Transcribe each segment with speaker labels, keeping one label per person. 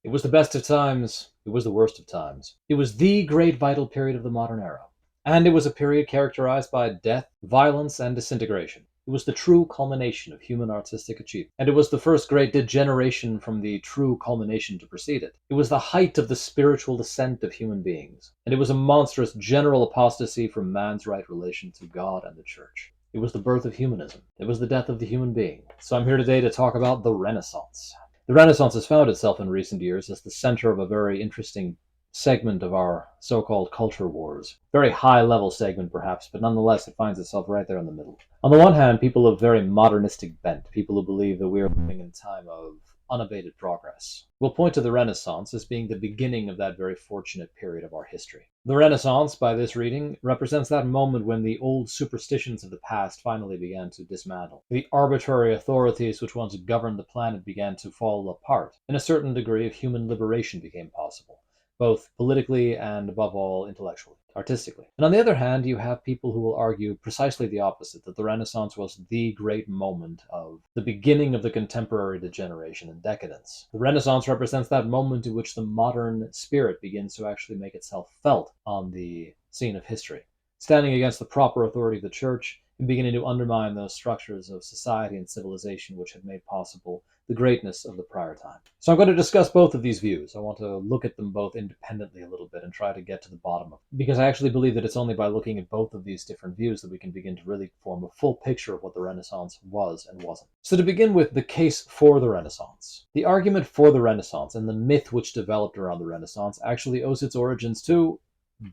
Speaker 1: It was the best of times, it was the worst of times. It was the great vital period of the modern era. And it was a period characterized by death, violence, and disintegration. It was the true culmination of human artistic achievement. And it was the first great degeneration from the true culmination to precede it. It was the height of the spiritual descent of human beings. And it was a monstrous general apostasy from man's right relation to God and the church. It was the birth of humanism. It was the death of the human being. So I'm here today to talk about the Renaissance. The Renaissance has found itself in recent years as the center of a very interesting segment of our so-called culture wars. Very high-level segment, perhaps, but nonetheless, it finds itself right there in the middle. On the one hand, people of very modernistic bent, people who believe that we are living in a time of unabated progress, will point to the Renaissance as being the beginning of that very fortunate period of our history. The Renaissance, by this reading, represents that moment when the old superstitions of the past finally began to dismantle. The arbitrary authorities which once governed the planet began to fall apart, and a certain degree of human liberation became possible, both politically and, above all, intellectually, artistically. And on the other hand, you have people who will argue precisely the opposite, that the Renaissance was the great moment of the beginning of the contemporary degeneration and decadence. The Renaissance represents that moment in which the modern spirit begins to actually make itself felt on the scene of history, standing against the proper authority of the church and beginning to undermine those structures of society and civilization which had made possible the greatness of the prior time. So I'm going to discuss both of these views. I want to look at them both independently a little bit and try to get to the bottom of it, because I actually believe that it's only by looking at both of these different views that we can begin to really form a full picture of what the Renaissance was and wasn't. So to begin with, the case for the Renaissance. The argument for the Renaissance and the myth which developed around the Renaissance actually owes its origins to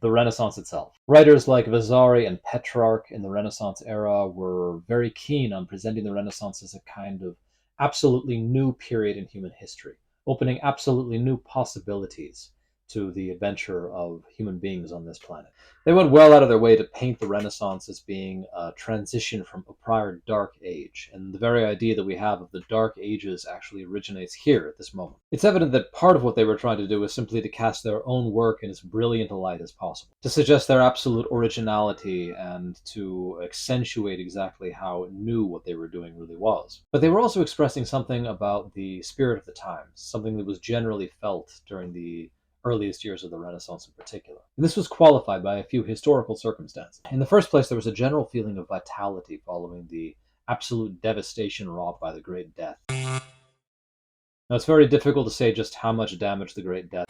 Speaker 1: the Renaissance itself. Writers like Vasari and Petrarch in the Renaissance era were very keen on presenting the Renaissance as a kind of absolutely new period in human history, opening absolutely new possibilities to the adventure of human beings on this planet. They went well out of their way to paint the Renaissance as being a transition from a prior dark age, and the very idea that we have of the dark ages actually originates here at this moment. It's evident that part of what they were trying to do was simply to cast their own work in as brilliant a light as possible, to suggest their absolute originality and to accentuate exactly how new what they were doing really was. But they were also expressing something about the spirit of the times, something that was generally felt during the earliest years of the Renaissance in particular. And this was qualified by a few historical circumstances. In the first place, there was a general feeling of vitality following the absolute devastation wrought by the Great Death. Now, it's very difficult to say just how much damage the Great Death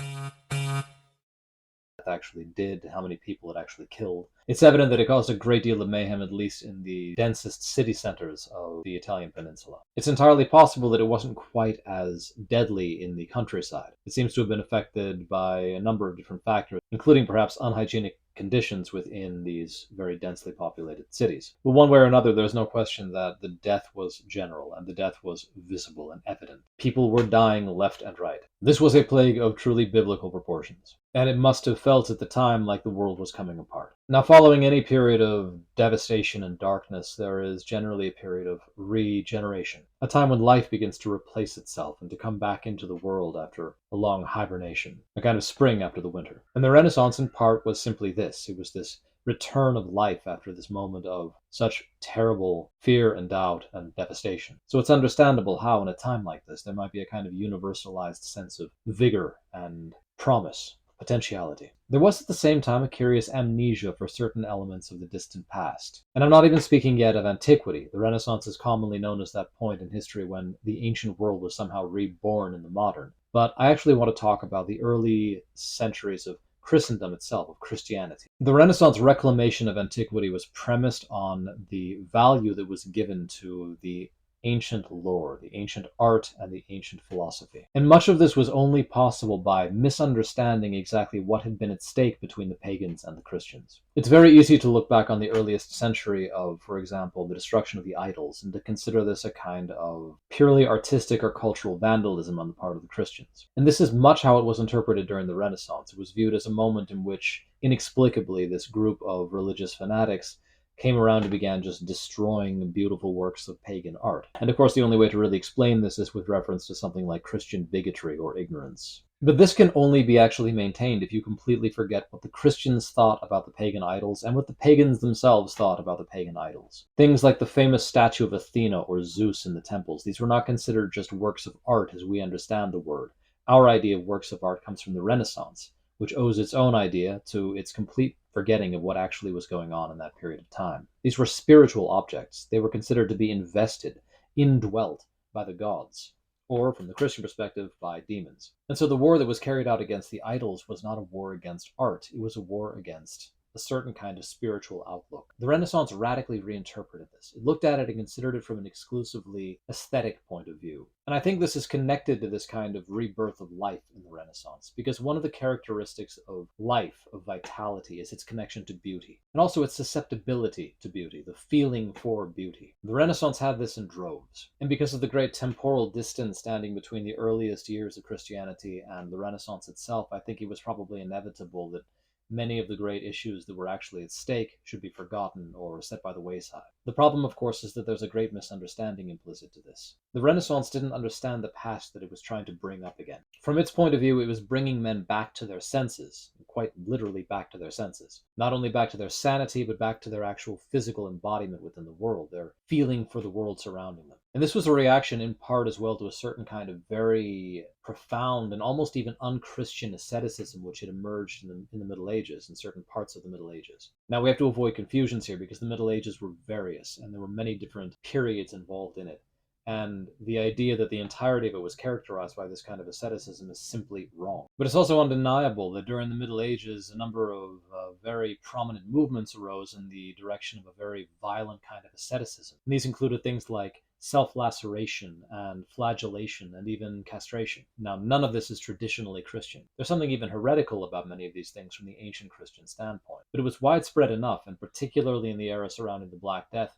Speaker 1: actually did, how many people it actually killed. It's evident that it caused a great deal of mayhem, at least in the densest city centers of the Italian peninsula. It's entirely possible that it wasn't quite as deadly in the countryside. It seems to have been affected by a number of different factors, including perhaps unhygienic conditions within these very densely populated cities. But one way or another, there's no question that the death was general and the death was visible and evident. People were dying left and right. This was a plague of truly biblical proportions, and it must have felt at the time like the world was coming apart. Now, following any period of devastation and darkness, there is generally a period of regeneration, a time when life begins to replace itself and to come back into the world after a long hibernation, a kind of spring after the winter. And the Renaissance, in part, was simply this. It was this return of life after this moment of such terrible fear and doubt and devastation. So it's understandable how, in a time like this, there might be a kind of universalized sense of vigor and promise, potentiality. There was at the same time a curious amnesia for certain elements of the distant past. And I'm not even speaking yet of antiquity. The Renaissance is commonly known as that point in history when the ancient world was somehow reborn in the modern. But I actually want to talk about the early centuries of Christendom itself, of Christianity. The Renaissance reclamation of antiquity was premised on the value that was given to the ancient lore, the ancient art, and the ancient philosophy. And much of this was only possible by misunderstanding exactly what had been at stake between the pagans and the Christians. It's very easy to look back on the earliest century of, for example, the destruction of the idols, and to consider this a kind of purely artistic or cultural vandalism on the part of the Christians. And this is much how it was interpreted during the Renaissance. It was viewed as a moment in which, inexplicably, this group of religious fanatics came around and began just destroying beautiful works of pagan art. And of course, the only way to really explain this is with reference to something like Christian bigotry or ignorance. But this can only be actually maintained if you completely forget what the Christians thought about the pagan idols and what the pagans themselves thought about the pagan idols. Things like the famous statue of Athena or Zeus in the temples, these were not considered just works of art as we understand the word, Our idea of works of art comes from the Renaissance, which owes its own idea to its complete forgetting of what actually was going on in that period of time. These were spiritual objects. They were considered to be invested, indwelt by the gods, or, from the Christian perspective, by demons. And so the war that was carried out against the idols was not a war against art, it was a war against a certain kind of spiritual outlook. The Renaissance radically reinterpreted this. It looked at it and considered it from an exclusively aesthetic point of view. And I think this is connected to this kind of rebirth of life in the Renaissance, because one of the characteristics of life, of vitality, is its connection to beauty, and also its susceptibility to beauty, the feeling for beauty. The Renaissance had this in droves. And because of the great temporal distance standing between the earliest years of Christianity and the Renaissance itself, I think it was probably inevitable that many of the great issues that were actually at stake should be forgotten or set by the wayside. The problem, of course, is that there's a great misunderstanding implicit to this. The Renaissance didn't understand the past that it was trying to bring up again. From its point of view, it was bringing men back to their senses, quite literally back to their senses. Not only back to their sanity, but back to their actual physical embodiment within the world, their feeling for the world surrounding them. And this was a reaction in part as well to a certain kind of very profound and almost even unchristian asceticism which had emerged in the Middle Ages, in certain parts of the Middle Ages. Now we have to avoid confusions here because the Middle Ages were various and there were many different periods involved in it. And the idea that the entirety of it was characterized by this kind of asceticism is simply wrong. But it's also undeniable that during the Middle Ages, a number of very prominent movements arose in the direction of a very violent kind of asceticism. And these included things like self-laceration and flagellation and even castration. Now, none of this is traditionally Christian. There's something even heretical about many of these things from the ancient Christian standpoint. But it was widespread enough, and particularly in the era surrounding the Black Death,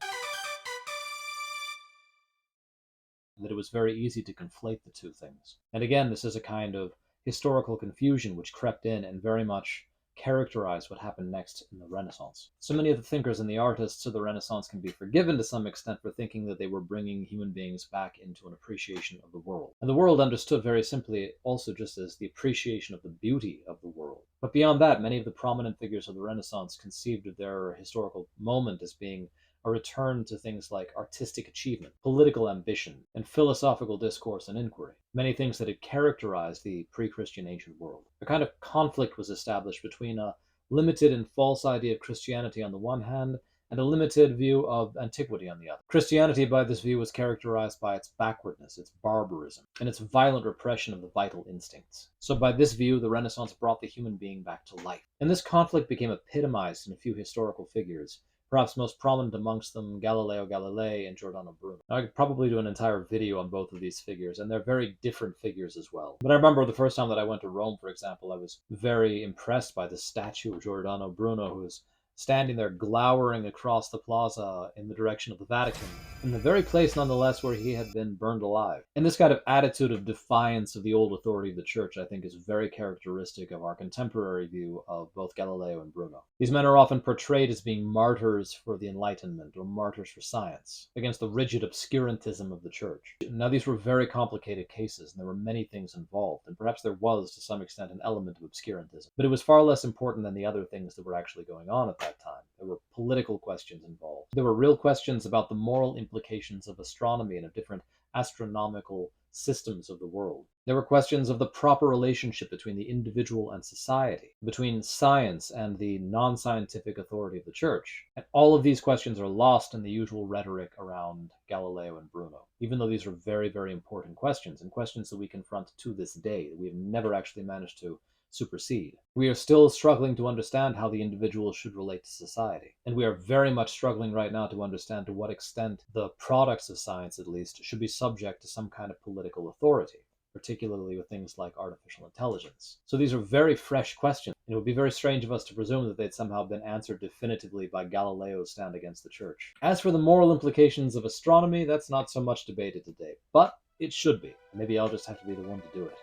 Speaker 1: that it was very easy to conflate the two things. And again, this is a kind of historical confusion which crept in and very much characterized what happened next in the Renaissance. So many of the thinkers and the artists of the Renaissance can be forgiven to some extent for thinking that they were bringing human beings back into an appreciation of the world. And the world understood very simply also just as the appreciation of the beauty of the world. But beyond that, many of the prominent figures of the Renaissance conceived of their historical moment as being a return to things like artistic achievement, political ambition, and philosophical discourse and inquiry, many things that had characterized the pre-Christian ancient world. A kind of conflict was established between a limited and false idea of Christianity on the one hand, and a limited view of antiquity on the other. Christianity, by this view, was characterized by its backwardness, its barbarism, and its violent repression of the vital instincts. So by this view, the Renaissance brought the human being back to life. And this conflict became epitomized in a few historical figures, perhaps most prominent amongst them Galileo Galilei and Giordano Bruno. Now, I could probably do an entire video on both of these figures, and they're very different figures as well. But I remember the first time that I went to Rome, for example, I was very impressed by the statue of Giordano Bruno, who was standing there glowering across the plaza in the direction of the Vatican, in the very place nonetheless where he had been burned alive. And this kind of attitude of defiance of the old authority of the church, I think, is very characteristic of our contemporary view of both Galileo and Bruno. These men are often portrayed as being martyrs for the Enlightenment or martyrs for science, against the rigid obscurantism of the church. Now, these were very complicated cases, and there were many things involved, and perhaps there was, to some extent, an element of obscurantism. But it was far less important than the other things that were actually going on at that time. There were political questions involved. There were real questions about the moral implications of astronomy and of different astronomical systems of the world. There were questions of the proper relationship between the individual and society, between science and the non-scientific authority of the church. And all of these questions are lost in the usual rhetoric around Galileo and Bruno, even though these are very, very important questions, and questions that we confront to this day, that we have never actually managed to supersede. We are still struggling to understand how the individual should relate to society. And we are very much struggling right now to understand to what extent the products of science, at least, should be subject to some kind of political authority, particularly with things like artificial intelligence. So these are very fresh questions. It would be very strange of us to presume that they'd somehow been answered definitively by Galileo's stand against the church. As for the moral implications of astronomy, that's not so much debated today, but it should be. Maybe I'll just have to be the one to do it.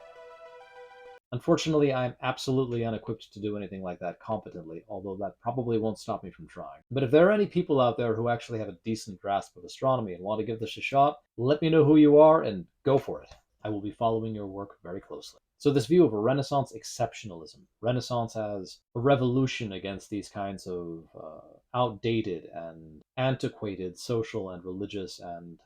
Speaker 1: Unfortunately, I'm absolutely unequipped to do anything like that competently, although that probably won't stop me from trying. But if there are any people out there who actually have a decent grasp of astronomy and want to give this a shot, let me know who you are and go for it. I will be following your work very closely. So this view of a Renaissance exceptionalism, Renaissance as a revolution against these kinds of outdated and antiquated social and religious and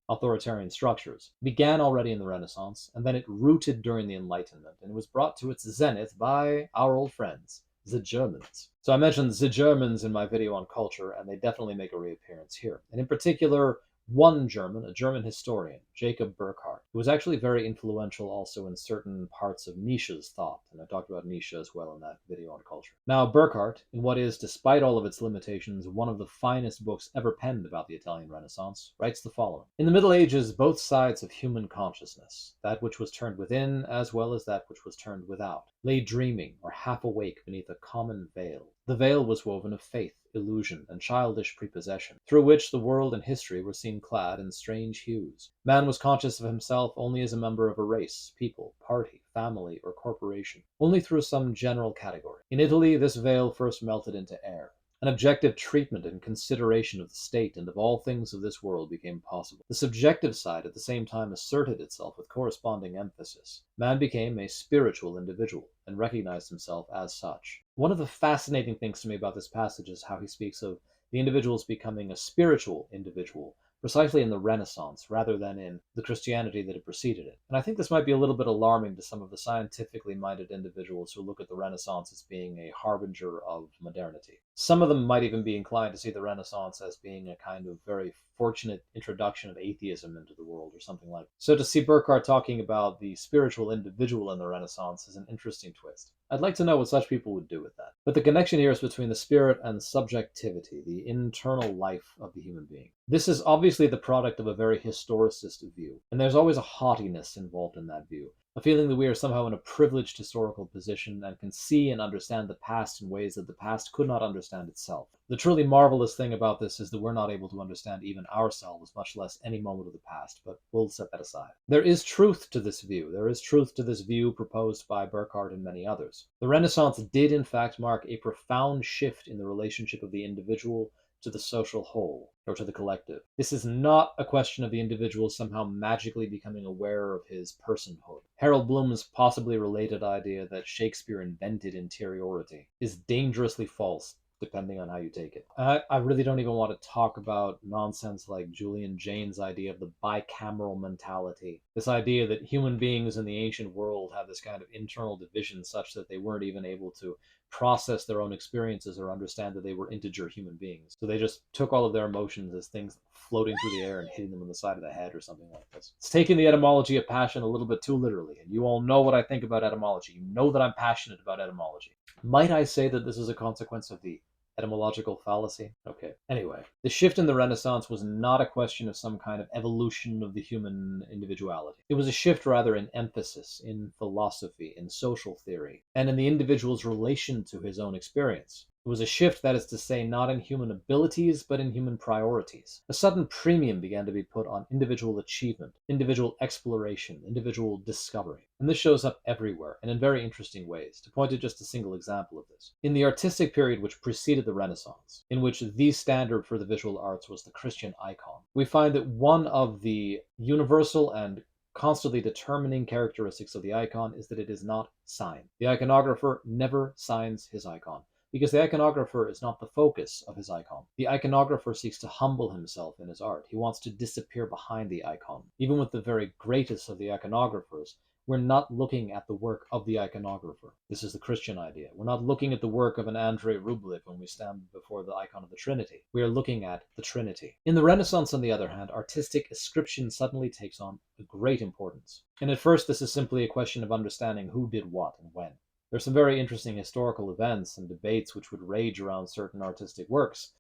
Speaker 1: authoritarian structures, began already in the Renaissance, and then it rooted during the Enlightenment, and it was brought to its zenith by our old friends, the Germans. So I mentioned the Germans in my video on culture, and they definitely make a reappearance here. And in particular, one German, a German historian, Jacob Burckhardt, who was actually very influential also in certain parts of Nietzsche's thought, and I talked about Nietzsche as well in that video on culture. Now, Burckhardt, in what is, despite all of its limitations, one of the finest books ever penned about the Italian Renaissance, writes the following. In the Middle Ages, both sides of human consciousness, that which was turned within as well as that which was turned without, lay dreaming or half awake beneath a common veil. The veil was woven of faith, illusion, and childish prepossession, through which the world and history were seen clad in strange hues. Man was conscious of himself only as a member of a race, people, party, family, or corporation, only through some general category. In Italy, this veil first melted into air. An objective treatment and consideration of the state and of all things of this world became possible. The subjective side at the same time asserted itself with corresponding emphasis. Man became a spiritual individual and recognized himself as such. One of the fascinating things to me about this passage is how he speaks of the individuals becoming a spiritual individual, precisely in the Renaissance rather than in the Christianity that had preceded it. And I think this might be a little bit alarming to some of the scientifically minded individuals who look at the Renaissance as being a harbinger of modernity. Some of them might even be inclined to see the Renaissance as being a kind of very fortunate introduction of atheism into the world or something like that. So to see Burckhardt talking about the spiritual individual in the Renaissance is an interesting twist. I'd like to know what such people would do with that. But the connection here is between the spirit and subjectivity, the internal life of the human being. This is obviously the product of a very historicist view, and there's always a haughtiness involved in that view, a feeling that we are somehow in a privileged historical position and can see and understand the past in ways that the past could not understand itself. The truly marvelous thing about this is that we're not able to understand even ourselves, much less any moment of the past, but we'll set that aside. There is truth to this view. There is truth to this view proposed by Burckhardt and many others. The Renaissance did in fact mark a profound shift in the relationship of the individual to the social whole, or to the collective. This is not a question of the individual somehow magically becoming aware of his personhood. Harold Bloom's possibly related idea that Shakespeare invented interiority is dangerously false, depending on how you take it. I really don't even want to talk about nonsense like Julian Jaynes' idea of the bicameral mentality. This idea that human beings in the ancient world have this kind of internal division such that they weren't even able to process their own experiences or understand that they were integer human beings. So they just took all of their emotions as things floating through the air and hitting them on the side of the head or something like this. It's taking the etymology of passion a little bit too literally, and you all know what I think about etymology. You know that I'm passionate about etymology. Might I say that this is a consequence of the etymological fallacy? Okay. Anyway, the shift in the Renaissance was not a question of some kind of evolution of the human individuality. It was a shift rather in emphasis, in philosophy, in social theory, and in the individual's relation to his own experience. It was a shift, that is to say, not in human abilities, but in human priorities. A sudden premium began to be put on individual achievement, individual exploration, individual discovery. And this shows up everywhere, and in very interesting ways. To point to just a single example of this. In the artistic period which preceded the Renaissance, in which the standard for the visual arts was the Christian icon, we find that one of the universal and constantly determining characteristics of the icon is that it is not signed. The iconographer never signs his icon, because the iconographer is not the focus of his icon. The iconographer seeks to humble himself in his art. He wants to disappear behind the icon. Even with the very greatest of the iconographers, we're not looking at the work of the iconographer. This is the Christian idea. We're not looking at the work of an Andrei Rublev when we stand before the icon of the Trinity. We are looking at the Trinity. In the Renaissance, on the other hand, artistic ascription suddenly takes on a great importance. And at first, this is simply a question of understanding who did what and when. There's some very interesting historical events and debates which would rage around certain artistic works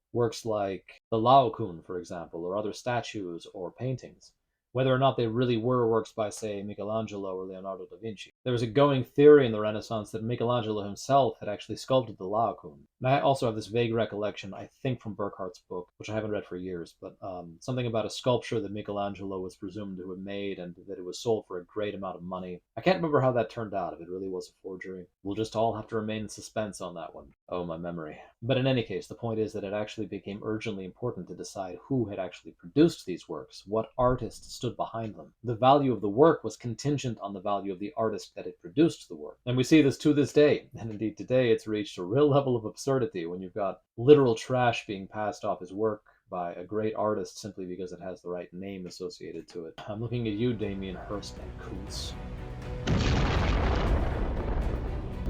Speaker 1: like the Laocoon, for example, or other statues or paintings, whether or not they really were works by, say, Michelangelo or Leonardo da Vinci. There was a going theory in the Renaissance that Michelangelo himself had actually sculpted the Laocoon. And I also have this vague recollection, I think from Burckhardt's book, which I haven't read for years, but something about a sculpture that Michelangelo was presumed to have made and that it was sold for a great amount of money. I can't remember how that turned out, if it really was a forgery. We'll just all have to remain in suspense on that one. Oh, my memory. But in any case, the point is that it actually became urgently important to decide who had actually produced these works, what artists stood behind them. The value of the work was contingent on the value of the artist that had produced the work. And we see this to this day. And indeed today it's reached a real level of absurdity when you've got literal trash being passed off as work by a great artist simply because it has the right name associated to it. I'm looking at you, Damien Hirst and Kuntz.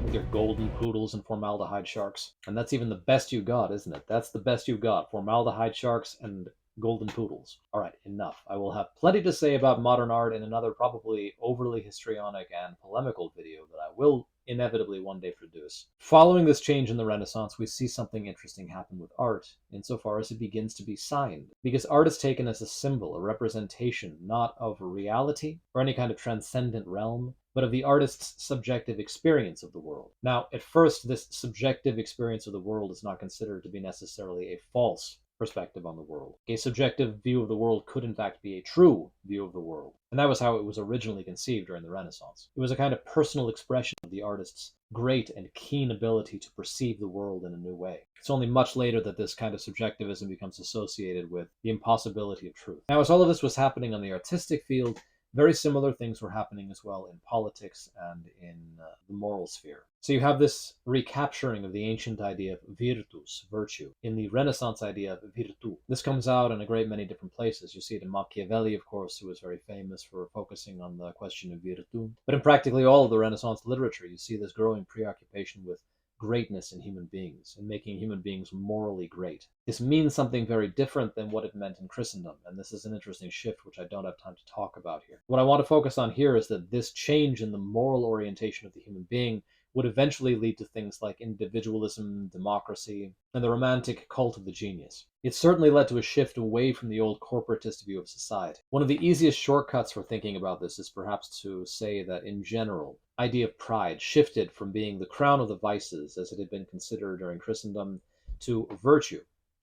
Speaker 1: With your golden poodles and formaldehyde sharks. And that's even the best you got, isn't it? That's the best you got. Formaldehyde sharks and golden poodles. All right, enough. I will have plenty to say about modern art in another probably overly histrionic and polemical video that I will inevitably one day produce. Following this change in the Renaissance, we see something interesting happen with art, insofar as it begins to be signed. Because art is taken as a symbol, a representation, not of reality or any kind of transcendent realm, but of the artist's subjective experience of the world. Now, at first, this subjective experience of the world is not considered to be necessarily a false perspective on the world. A subjective view of the world could in fact be a true view of the world. And that was how it was originally conceived during the Renaissance. It was a kind of personal expression of the artist's great and keen ability to perceive the world in a new way. It's only much later that this kind of subjectivism becomes associated with the impossibility of truth. Now, as all of this was happening on the artistic field, very similar things were happening as well in politics and in the moral sphere. So you have this recapturing of the ancient idea of virtus, virtue, in the Renaissance idea of virtu. This comes out in a great many different places. You see it in Machiavelli, of course, who was very famous for focusing on the question of virtu. But in practically all of the Renaissance literature, you see this growing preoccupation with greatness in human beings and making human beings morally great. This means something very different than what it meant in Christendom, and this is an interesting shift which I don't have time to talk about here. What I want to focus on here is that this change in the moral orientation of the human being would eventually lead to things like individualism, democracy, and the romantic cult of the genius. It certainly led to a shift away from the old corporatist view of society. One of the easiest shortcuts for thinking about this is perhaps to say that in general, idea of pride shifted from being the crown of the vices, as it had been considered during Christendom, to virtue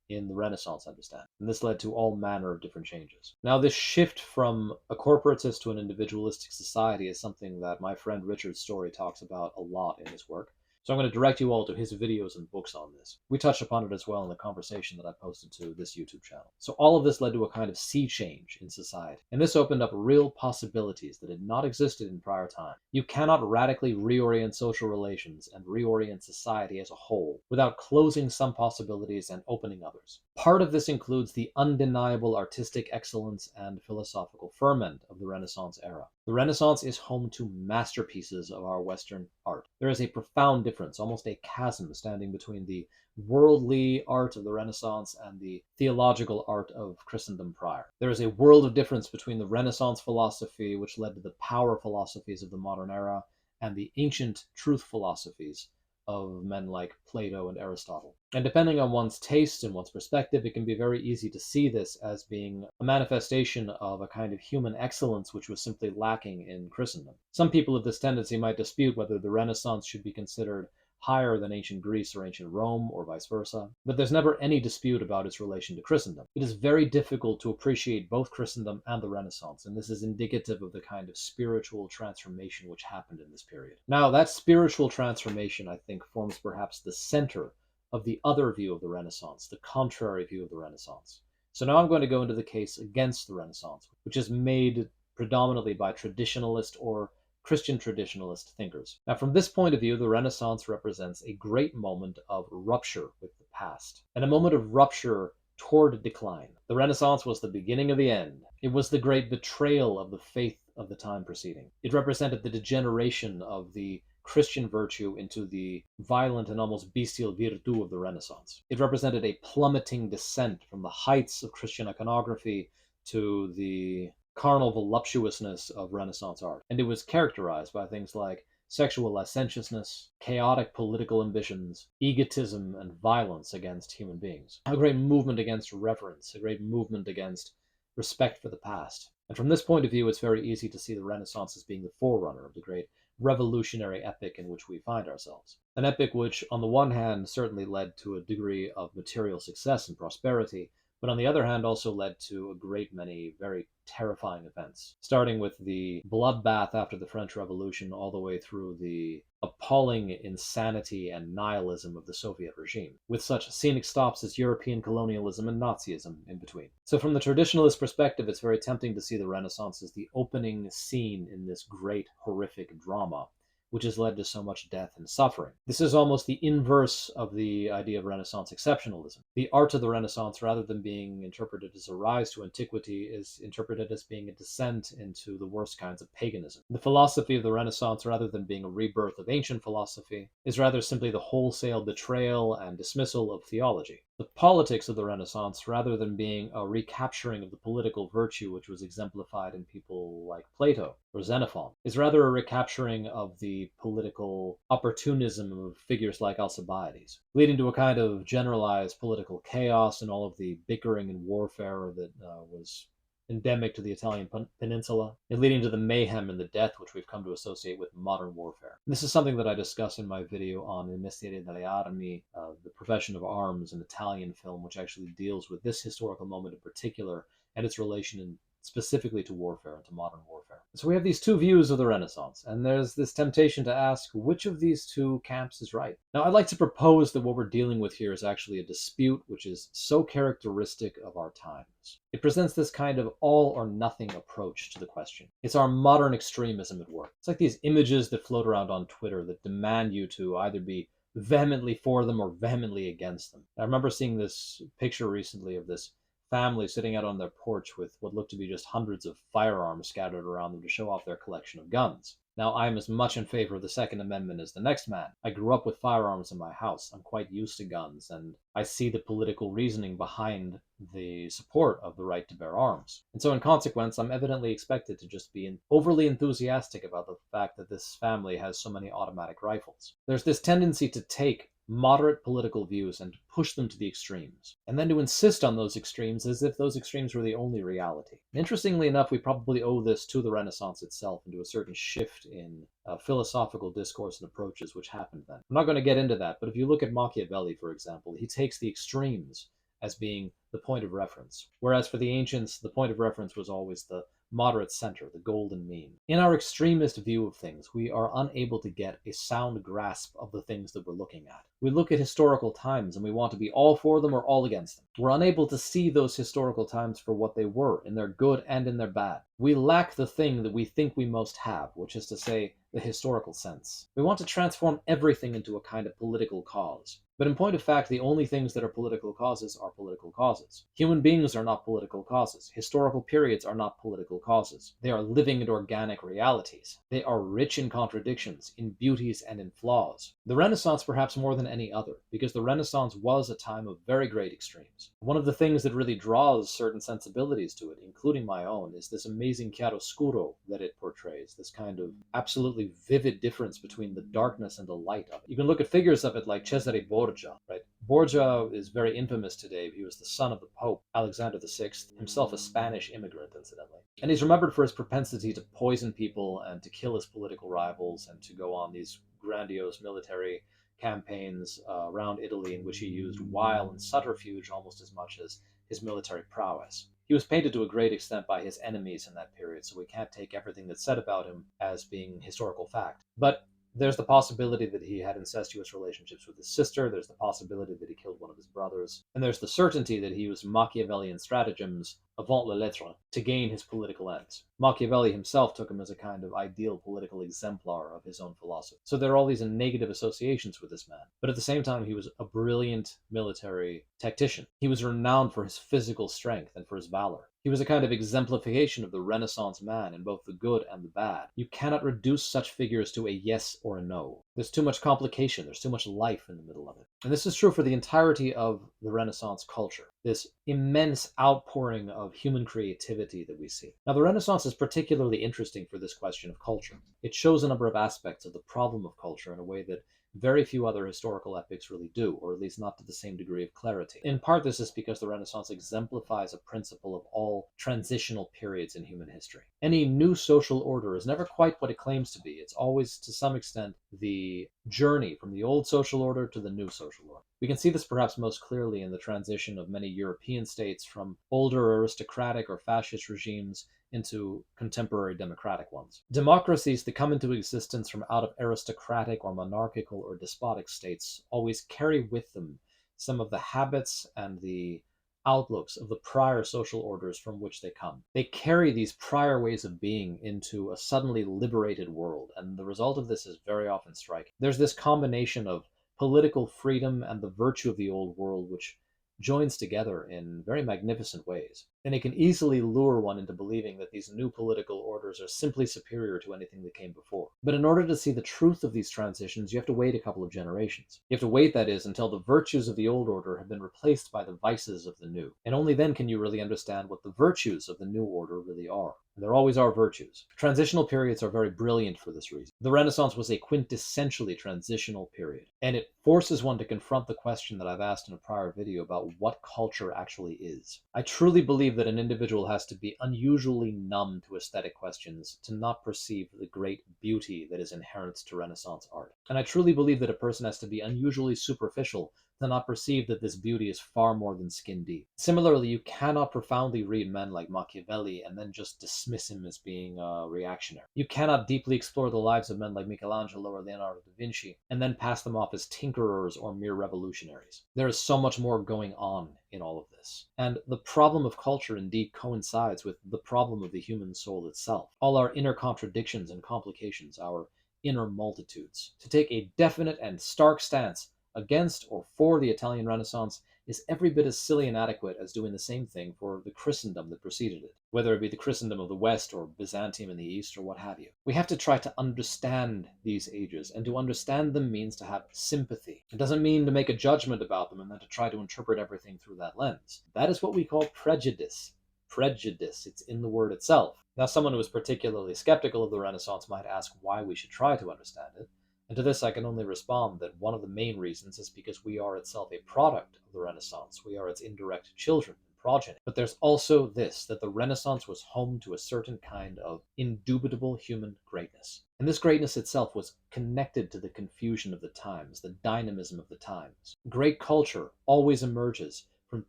Speaker 1: in the Renaissance understanding. And this led to all manner of different changes. Now, this shift from a corporatist to an individualistic society is something that my friend Richard Storey talks about a lot in his work. So I'm going to direct you all to his videos and books on this. We touched upon it as well in the conversation that I posted to this YouTube channel. So all of this led to a kind of sea change in society. And this opened up real possibilities that had not existed in prior time. You cannot radically reorient social relations and reorient society as a whole without closing some possibilities and opening others. Part of this includes the undeniable artistic excellence and philosophical ferment of the Renaissance era. The Renaissance is home to masterpieces of our Western art. There is a profound difference, almost a chasm, standing between the worldly art of the Renaissance and the theological art of Christendom prior. There is a world of difference between the Renaissance philosophy, which led to the power philosophies of the modern era, and the ancient truth philosophies of men like Plato and Aristotle. And depending on one's taste and one's perspective, it can be very easy to see this as being a manifestation of a kind of human excellence which was simply lacking in Christendom. Some people of this tendency might dispute whether the Renaissance should be considered higher than ancient Greece or ancient Rome, or vice versa, but there's never any dispute about its relation to Christendom. It is very difficult to appreciate both Christendom and the Renaissance, and this is indicative of the kind of spiritual transformation which happened in this period. Now, that spiritual transformation, I think, forms perhaps the center of the other view of the Renaissance, the contrary view of the Renaissance. So now I'm going to go into the case against the Renaissance, which is made predominantly by traditionalist or Christian traditionalist thinkers. Now, from this point of view, the Renaissance represents a great moment of rupture with the past, and a moment of rupture toward decline. The Renaissance was the beginning of the end. It was the great betrayal of the faith of the time preceding. It represented the degeneration of the Christian virtue into the violent and almost bestial virtu of the Renaissance. It represented a plummeting descent from the heights of Christian iconography to the carnal voluptuousness of Renaissance art. And it was characterized by things like sexual licentiousness, chaotic political ambitions, egotism, and violence against human beings. A great movement against reverence, a great movement against respect for the past. And from this point of view, it's very easy to see the Renaissance as being the forerunner of the great revolutionary epoch in which we find ourselves. An epoch which, on the one hand, certainly led to a degree of material success and prosperity, but on the other hand also led to a great many very terrifying events, starting with the bloodbath after the French Revolution all the way through the appalling insanity and nihilism of the Soviet regime, with such scenic stops as European colonialism and Nazism in between. So from the traditionalist perspective, it's very tempting to see the Renaissance as the opening scene in this great, horrific drama, which has led to so much death and suffering. This is almost the inverse of the idea of Renaissance exceptionalism. The art of the Renaissance, rather than being interpreted as a rise to antiquity, is interpreted as being a descent into the worst kinds of paganism. The philosophy of the Renaissance, rather than being a rebirth of ancient philosophy, is rather simply the wholesale betrayal and dismissal of theology. The politics of the Renaissance, rather than being a recapturing of the political virtue which was exemplified in people like Plato or Xenophon, is rather a recapturing of the political opportunism of figures like Alcibiades, leading to a kind of generalized political chaos and all of the bickering and warfare that was endemic to the Italian peninsula, and leading to the mayhem and the death which we've come to associate with modern warfare. This is something that I discuss in my video on Il Mestiere delle Armi, the profession of arms, an Italian film which actually deals with this historical moment in particular and its relation specifically to warfare and to modern warfare. So we have these two views of the Renaissance, and there's this temptation to ask which of these two camps is right. Now, I'd like to propose that what we're dealing with here is actually a dispute which is so characteristic of our times. It presents this kind of all or nothing approach to the question. It's our modern extremism at work. It's like these images that float around on Twitter that demand you to either be vehemently for them or vehemently against them. I remember seeing this picture recently of this family sitting out on their porch with what looked to be just hundreds of firearms scattered around them to show off their collection of guns. Now, I am as much in favor of the Second Amendment as the next man. I grew up with firearms in my house. I'm quite used to guns, and I see the political reasoning behind the support of the right to bear arms. And so, in consequence, I'm evidently expected to just be overly enthusiastic about the fact that this family has so many automatic rifles. There's this tendency to take moderate political views and to push them to the extremes, and then to insist on those extremes as if those extremes were the only reality. Interestingly enough, we probably owe this to the Renaissance itself and to a certain shift in philosophical discourse and approaches which happened then. I'm not going to get into that, but if you look at Machiavelli, for example, he takes the extremes as being the point of reference, whereas for the ancients, the point of reference was always the moderate center, the golden mean. In our extremist view of things, we are unable to get a sound grasp of the things that we're looking at. We look at historical times and we want to be all for them or all against them. We're unable to see those historical times for what they were, in their good and in their bad. We lack the thing that we think we most have, which is to say, the historical sense. We want to transform everything into a kind of political cause. But in point of fact, the only things that are political causes are political causes. Human beings are not political causes. Historical periods are not political causes. They are living and organic realities. They are rich in contradictions, in beauties and in flaws. The Renaissance perhaps more than any other, because the Renaissance was a time of very great extremes. One of the things that really draws certain sensibilities to it, including my own, is this amazing chiaroscuro that it portrays, this kind of absolutely vivid difference between the darkness and the light of it. You can look at figures of it like Cesare Borgia, right? Borgia is very infamous today. He was the son of the Pope, Alexander VI, himself a Spanish immigrant, incidentally. And he's remembered for his propensity to poison people and to kill his political rivals and to go on these grandiose military campaigns around Italy in which he used wile and subterfuge almost as much as his military prowess. He was painted to a great extent by his enemies in that period, so we can't take everything that's said about him as being historical fact. But there's the possibility that he had incestuous relationships with his sister, there's the possibility that he killed one of his brothers, and there's the certainty that he used Machiavellian stratagems avant la lettre to gain his political ends. Machiavelli himself took him as a kind of ideal political exemplar of his own philosophy. So there are all these negative associations with this man. But at the same time, he was a brilliant military tactician. He was renowned for his physical strength and for his valor. He was a kind of exemplification of the Renaissance man in both the good and the bad. You cannot reduce such figures to a yes or a no. There's too much complication, there's too much life in the middle of it. And this is true for the entirety of the Renaissance culture, this immense outpouring of human creativity that we see. Now, the Renaissance is particularly interesting for this question of culture. It shows a number of aspects of the problem of culture in a way that very few other historical epics really do, or at least not to the same degree of clarity. In part, this is because the Renaissance exemplifies a principle of all transitional periods in human history. Any new social order is never quite what it claims to be. It's always, to some extent, the journey from the old social order to the new social order. We can see this perhaps most clearly in the transition of many European states from older aristocratic or fascist regimes into contemporary democratic ones. Democracies that come into existence from out of aristocratic or monarchical or despotic states always carry with them some of the habits and the outlooks of the prior social orders from which they come. They carry these prior ways of being into a suddenly liberated world, and the result of this is very often striking. There's this combination of political freedom and the virtue of the old world, which joins together in very magnificent ways. And it can easily lure one into believing that these new political orders are simply superior to anything that came before. But in order to see the truth of these transitions, you have to wait a couple of generations. You have to wait, that is, until the virtues of the old order have been replaced by the vices of the new. And only then can you really understand what the virtues of the new order really are. And there always are virtues. Transitional periods are very brilliant for this reason. The Renaissance was a quintessentially transitional period, and it forces one to confront the question that I've asked in a prior video about what culture actually is. I truly believe that an individual has to be unusually numb to aesthetic questions to not perceive the great beauty that is inherent to Renaissance art. And I truly believe that a person has to be unusually superficial to not perceive that this beauty is far more than skin deep. Similarly, you cannot profoundly read men like Machiavelli and then just dismiss him as being reactionary. You cannot deeply explore the lives of men like Michelangelo or Leonardo da Vinci and then pass them off as tinkerers or mere revolutionaries. There is so much more going on in all of this. And the problem of culture indeed coincides with the problem of the human soul itself. All our inner contradictions and complications, our inner multitudes. To take a definite and stark stance against or for the Italian Renaissance is every bit as silly and inadequate as doing the same thing for the Christendom that preceded it, whether it be the Christendom of the West or Byzantium in the East or what have you. We have to try to understand these ages, and to understand them means to have sympathy. It doesn't mean to make a judgment about them and then to try to interpret everything through that lens. That is what we call prejudice. Prejudice, it's in the word itself. Now, someone who is particularly skeptical of the Renaissance might ask why we should try to understand it. And to this I can only respond that one of the main reasons is because we are itself a product of the Renaissance. We are its indirect children and progeny. But there's also this, that the Renaissance was home to a certain kind of indubitable human greatness. And this greatness itself was connected to the confusion of the times, the dynamism of the times. Great culture always emerges from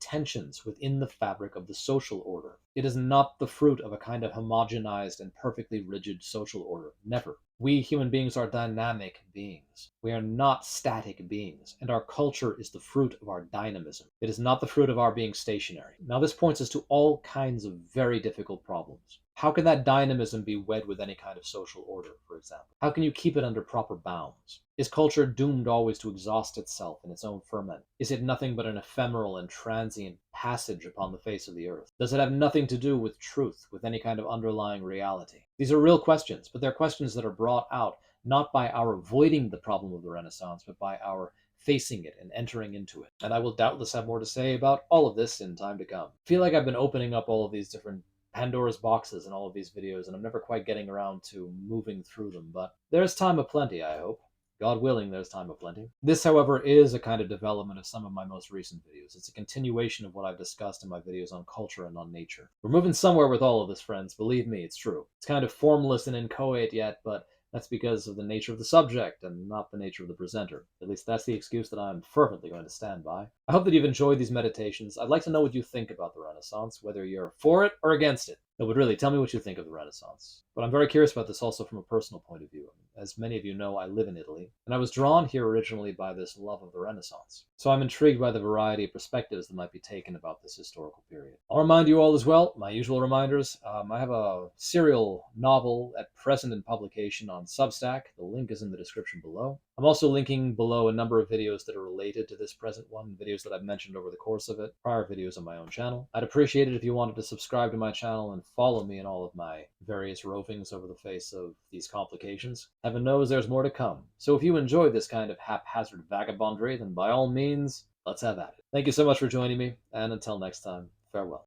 Speaker 1: tensions within the fabric of the social order. It is not the fruit of a kind of homogenized and perfectly rigid social order. Never. We human beings are dynamic beings. We are not static beings, and our culture is the fruit of our dynamism. It is not the fruit of our being stationary. Now, this points us to all kinds of very difficult problems. How can that dynamism be wed with any kind of social order, for example? How can you keep it under proper bounds? Is culture doomed always to exhaust itself in its own ferment? Is it nothing but an ephemeral and transient passage upon the face of the earth? Does it have nothing to do with truth, with any kind of underlying reality? These are real questions, but they're questions that are brought out not by our avoiding the problem of the Renaissance, but by our facing it and entering into it. And I will doubtless have more to say about all of this in time to come. I feel like I've been opening up all of these different Pandora's boxes in all of these videos, and I'm never quite getting around to moving through them, but there's time aplenty, I hope. God willing, there's time aplenty. This, however, is a kind of development of some of my most recent videos. It's a continuation of what I've discussed in my videos on culture and on nature. We're moving somewhere with all of this, friends. Believe me, it's true. It's kind of formless and inchoate yet, but that's because of the nature of the subject and not the nature of the presenter. At least that's the excuse that I'm fervently going to stand by. I hope that you've enjoyed these meditations. I'd like to know what you think about the Renaissance, whether you're for it or against it. No, but really, tell me what you think of the Renaissance. But I'm very curious about this also from a personal point of view. As many of you know, I live in Italy, and I was drawn here originally by this love of the Renaissance. So I'm intrigued by the variety of perspectives that might be taken about this historical period. I'll remind you all as well, my usual reminders, I have a serial novel at present in publication on Substack. The link is in the description below. I'm also linking below a number of videos that are related to this present one, videos that I've mentioned over the course of it, prior videos on my own channel. I'd appreciate it if you wanted to subscribe to my channel and follow me in all of my various rovings over the face of these complications. Heaven knows there's more to come. So if you enjoy this kind of haphazard vagabondry, then by all means, let's have at it. Thank you so much for joining me, and until next time, farewell.